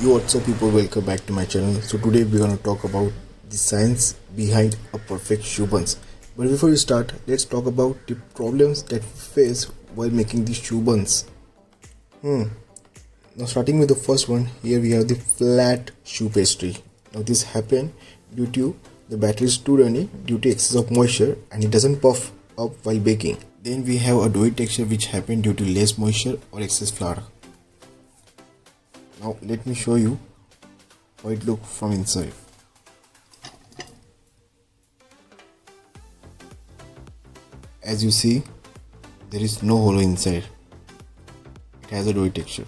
What's up people, welcome back to my channel. So today we're going to talk about the science behind a perfect choux buns. But before we start, let's talk about the problems that we face while making these choux buns. Now starting with the first one, here we have the flat choux pastry. Now this happened due to the batter is too runny due to excess of moisture and it doesn't puff up while baking. Then we have a doughy texture which happened due to less moisture or excess flour. Now let me show you how it looks from inside. As you see, there is no hollow inside. It has a doughy texture.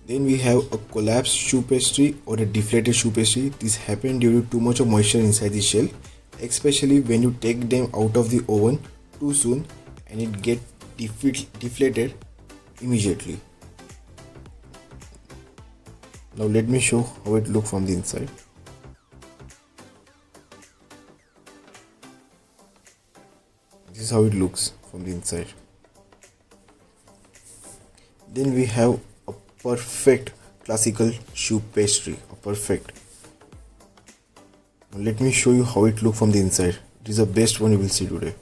Then we have a collapsed choux pastry or a deflated choux pastry. This happened due to too much of moisture inside the shell, especially when you take them out of the oven too soon and it gets deflated immediately. Now let me show how it looks from the inside. This is how it looks from the inside. Then we have a perfect classical choux pastry. Now let me show you how it looks from the inside. It is the best one you will see today.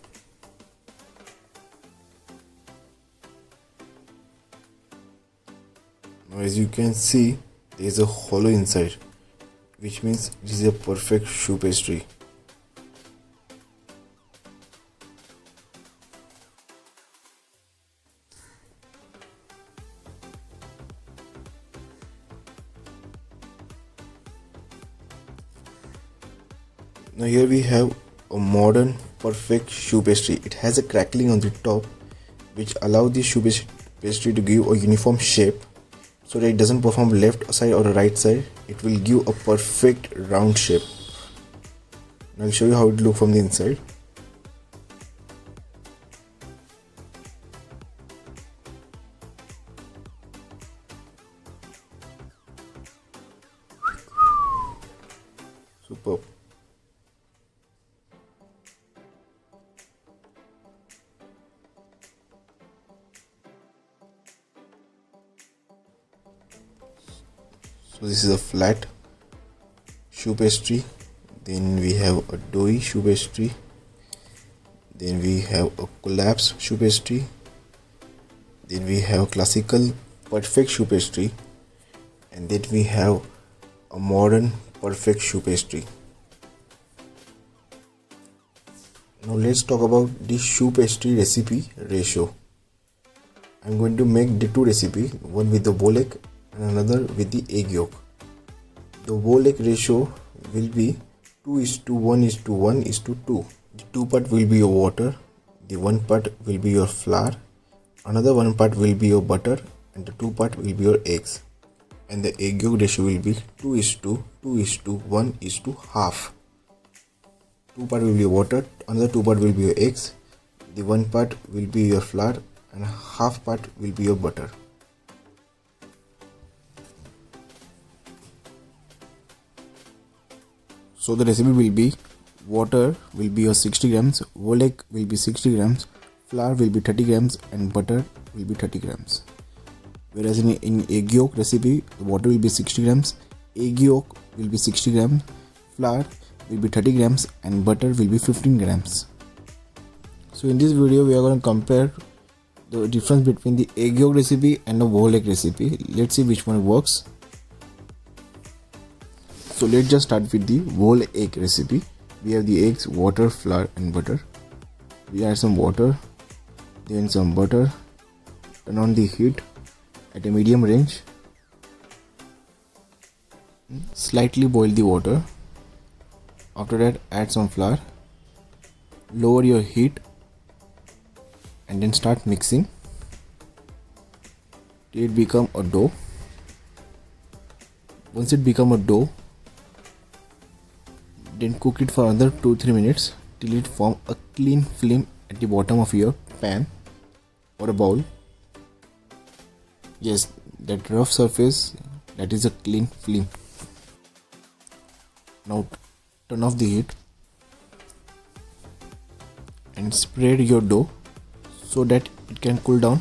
Now as you can see, there is a hollow inside, which means it is a perfect choux pastry. Now here we have a modern perfect choux pastry. It has a craquelin on the top which allows the choux pastry to give a uniform shape so that it doesn't perform left side or the right side. It will give a perfect round shape. Now I'll show you how it looks from the inside. Superb. So this is a flat choux pastry, then we have a doughy choux pastry, then we have a collapsed choux pastry, then we have classical perfect choux pastry, and then we have a modern perfect choux pastry. Now let's talk about the choux pastry recipe ratio. I'm going to make the two recipes, one with the whole egg and another with the egg yolk. The whole egg ratio will be 2:1:1:2. The 2 part will be your water, the 1 part will be your flour, another 1 part will be your butter, and the 2 part will be your eggs. And the egg yolk ratio will be 2:2:1:2. 2 part will be your water, another 2 part will be your eggs, the 1 part will be your flour, and half part will be your butter. So the recipe will be: water will be your 60 grams, whole egg will be 60 grams, flour will be 30 grams, and butter will be 30 grams. Whereas in egg yolk recipe, the water will be 60 grams, egg yolk will be 60 grams, flour will be 30 grams, and butter will be 15 grams. So in this video, we are going to compare the difference between the egg yolk recipe and the whole egg recipe. Let's see which one works. So let's just start with the whole egg recipe. We have the eggs, water, flour, and butter. We add some water, then some butter. Turn on the heat at a medium range. Slightly boil the water. After that, add some flour. Lower your heat and then start mixing till it become a dough. Once it become a dough, then cook it for another 2-3 minutes till it form a clean film at the bottom of your pan or a bowl. Yes, that rough surface, that is a clean film. Now turn off the heat and spread your dough so that it can cool down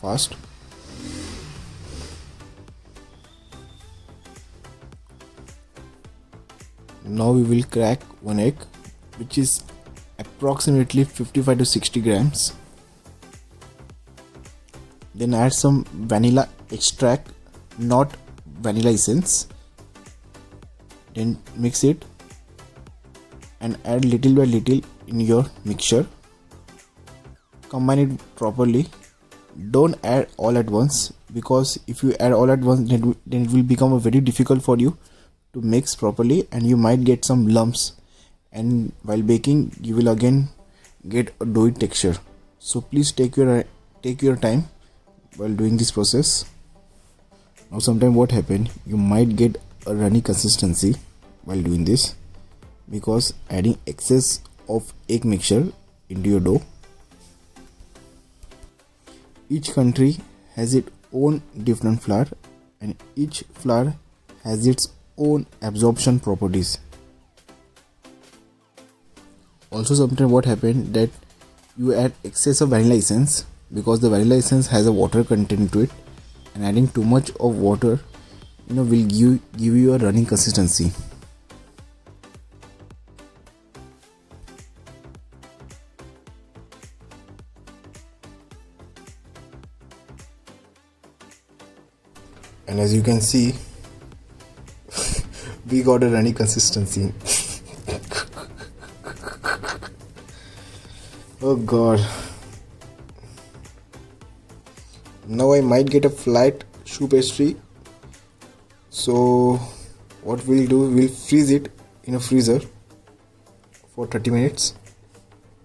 fast. Now we will crack one egg, which is approximately 55 to 60 grams. Then add some vanilla extract, not vanilla essence. Then mix it and add little by little in your mixture. Combine it properly. Don't add all at once, because if you add all at once, then it will become very difficult for you to mix properly and you might get some lumps, and while baking you will again get a doughy texture. So please take your time while doing this process. Now sometimes what happen, you might get a runny consistency while doing this, because adding excess of egg mixture into your dough. Each country has its own different flour, and each flour has its own absorption properties. Also sometimes what happen, that you add excess of vanilla essence, because the vanilla essence has a water content to it, and adding too much of water will give you a runny consistency. And as you can see, we got a runny consistency. Oh god. Now I might get a flat choux pastry. So what we'll do, we'll freeze it in a freezer for 30 minutes.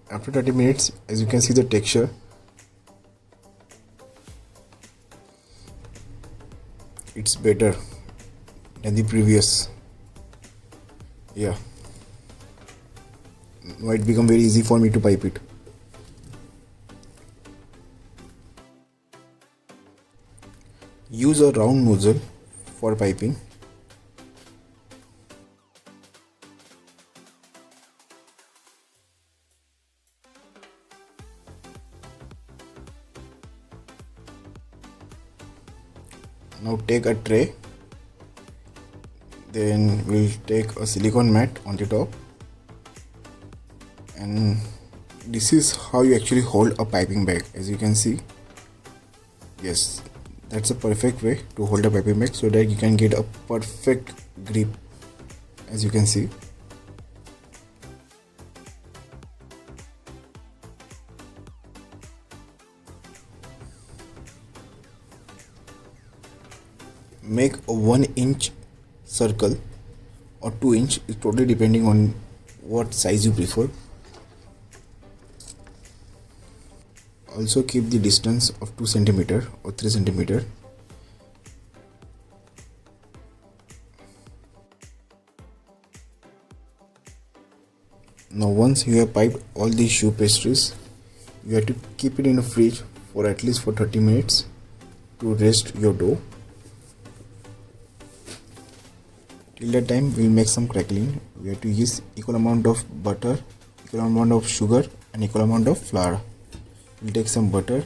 After 30 minutes, as you can see, the texture, it's better than the previous. Yeah, now it become very easy for me to pipe it. Use a round nozzle for piping. Now take a tray, then we'll take a silicone mat on the top, and this is how you actually hold a piping bag. As you can see, yes, that's a perfect way to hold a piping bag, so that you can get a perfect grip, as you can see. Make a 1-inch circle or 2-inch, is totally depending on what size you prefer. Also keep the distance of 2 cm or 3 cm. Now once you have piped all these choux pastries, you have to keep it in the fridge for at least 30 minutes to rest your dough. Till that time, we'll make some craquelin. We have to use equal amount of butter, equal amount of sugar, and equal amount of flour. We'll take some butter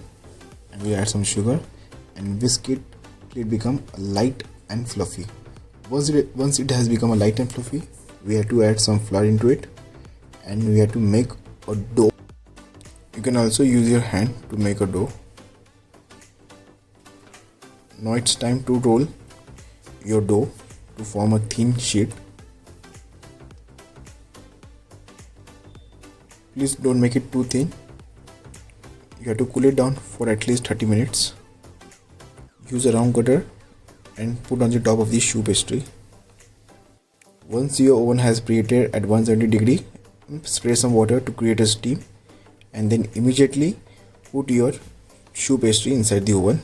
and we'll add some sugar and whisk it till it become light and fluffy. Once it has become a light and fluffy, we have to add some flour into it, and we have to make a dough. You can also use your hand to make a dough. Now it's time to roll your dough to form a thin sheet. Please don't make it too thin. You have to cool it down for at least 30 minutes. Use a round cutter and put on the top of the choux pastry. Once your oven has preheated at 170 degree, spray some water to create a steam, and then immediately put your choux pastry inside the oven.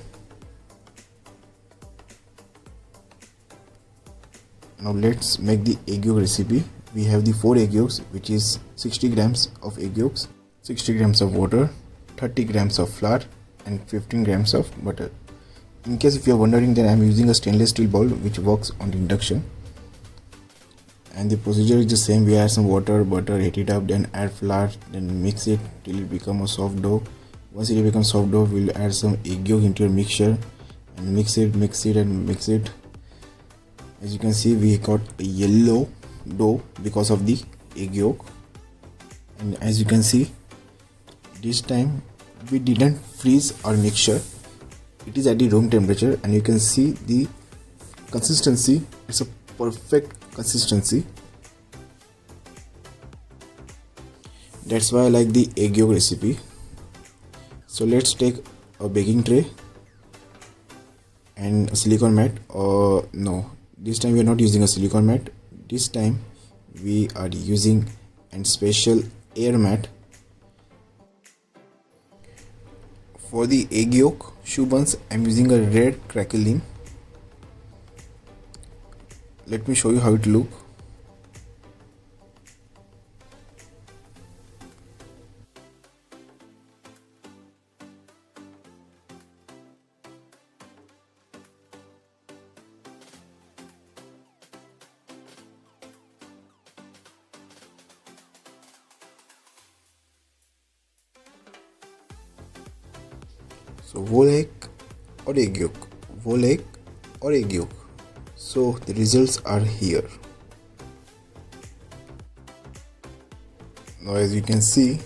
Now let's make the egg yolk recipe. We have the 4 egg yolks, which is 60 grams of egg yolks, 60 grams of water, 30 grams of flour, and 15 grams of butter. In case if you are wondering, then I am using a stainless steel bowl which works on the induction. And the procedure is the same. We add some water, butter, heat it up, then add flour, then mix it till it becomes a soft dough. Once it becomes soft dough, we'll add some egg yolk into your mixture and mix it. As you can see, we got a yellow dough because of the egg yolk. And as you can see, this time we didn't freeze our mixture. It is at the room temperature, and you can see the consistency. It's a perfect consistency. That's why I like the egg yolk recipe. So let's take a baking tray and a silicone mat. No, this time we are not using a silicone mat. This time we are using a special air mat. For the egg yolk choux buns, I'm using a red craquelin. Let me show you how it looks. So whole egg or egg yolk, whole egg or egg yolk. So the results are here. Now as you can see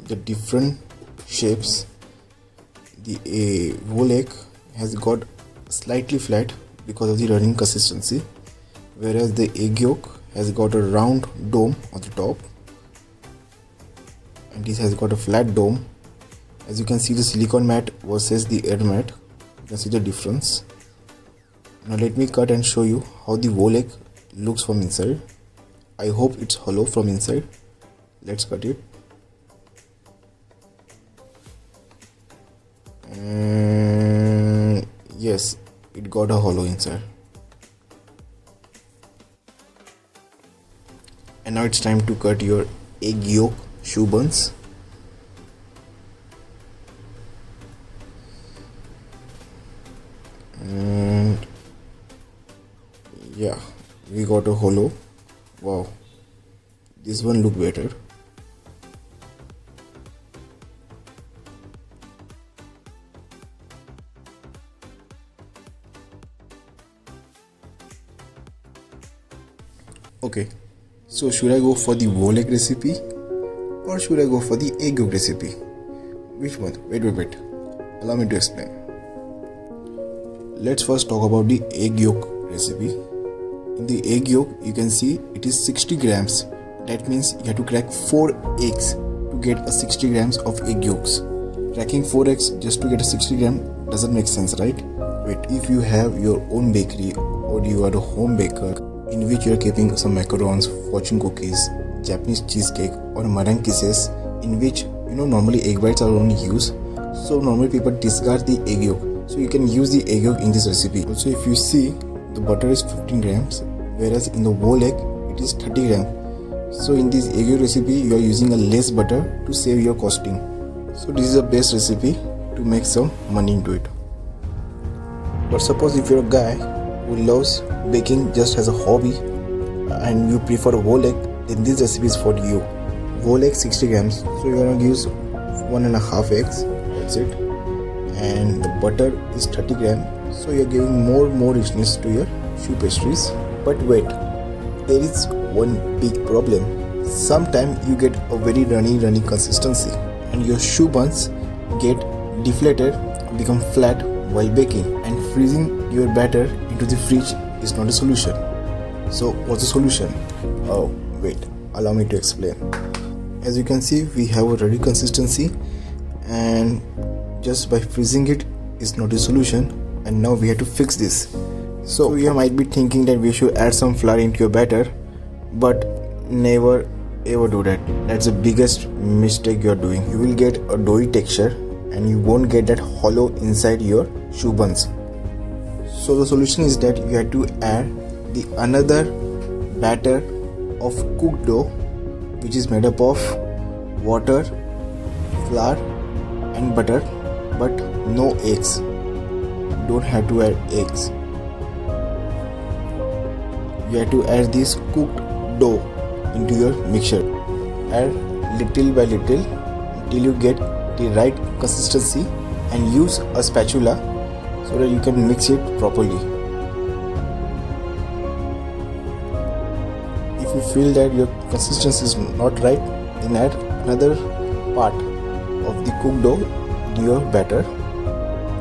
the different shapes, the whole egg has got slightly flat because of the running consistency, whereas the egg yolk has got a round dome on the top and this has got a flat dome. As you can see, the silicone mat versus the air mat, you can see the difference. Now let me cut and show you how the whole egg looks from inside. I hope it's hollow from inside. Let's cut it. And yes, it got a hollow inside. And now it's time to cut your egg yolk choux buns. And yeah, we got a hollow. Wow, this one look better. Okay, so should I go for the whole egg recipe or should I go for the egg yolk recipe? Which one? Wait. Allow me to explain. Let's first talk about the egg yolk recipe. In the egg yolk, you can see it is 60 grams. That means you have to crack 4 eggs to get a 60 grams of egg yolks. Cracking 4 eggs just to get a 60 gram doesn't make sense, right? Wait, if you have your own bakery or you are a home baker in which you are keeping some macarons, fortune cookies, Japanese cheesecake or meringue kisses, in which normally egg whites are only used, so normally people discard the egg yolk. So you can use the egg yolk in this recipe. Also, if you see, the butter is 15 grams, whereas in the whole egg it is 30 grams. So in this egg yolk recipe, you are using a less butter to save your costing. So this is the best recipe to make some money into it. But suppose if you're a guy who loves baking just as a hobby and you prefer a whole egg, then this recipe is for you. Whole egg 60 grams, so you're gonna use 1.5 eggs. That's it. And the butter is 30 grams, so you're giving more richness to your choux pastries. But wait, there is one big problem. Sometimes you get a very runny consistency and your choux buns get deflated, become flat while baking, and freezing your batter into the fridge is not a solution. So what's the solution? Oh wait, allow me to explain. As you can see, we have a ready consistency, and just by freezing it is not a solution, and now we have to fix this. So you might be thinking that we should add some flour into your batter, but never ever do that. That's the biggest mistake you're doing. You will get a doughy texture and you won't get that hollow inside your choux buns. So the solution is that you have to add the another batter of cooked dough, which is made up of water, flour and butter, but no eggs. You don't have to add eggs. You have to add this cooked dough into your mixture. Add little by little till you get the right consistency and use a spatula so that you can mix it properly. If you feel that your consistency is not right, then add another part of the cooked dough to your batter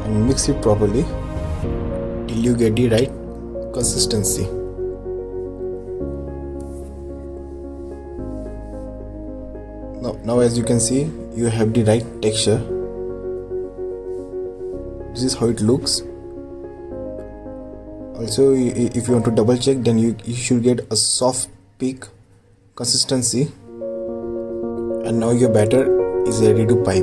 and mix it properly till you get the right consistency. Now as you can see, you have the right texture. This is how it looks. Also, if you want to double check, then you should get a soft peak consistency. And now your batter is ready to pipe.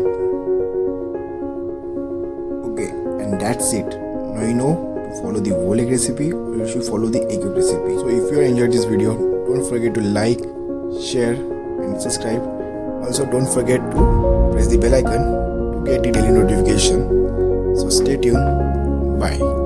Okay, and that's it. Now you know to follow the whole egg recipe, or you should follow the egg yolk recipe. So if you enjoyed this video, don't forget to like, share and subscribe. Also don't forget to press the bell icon to get the daily notification. So stay tuned. Bye.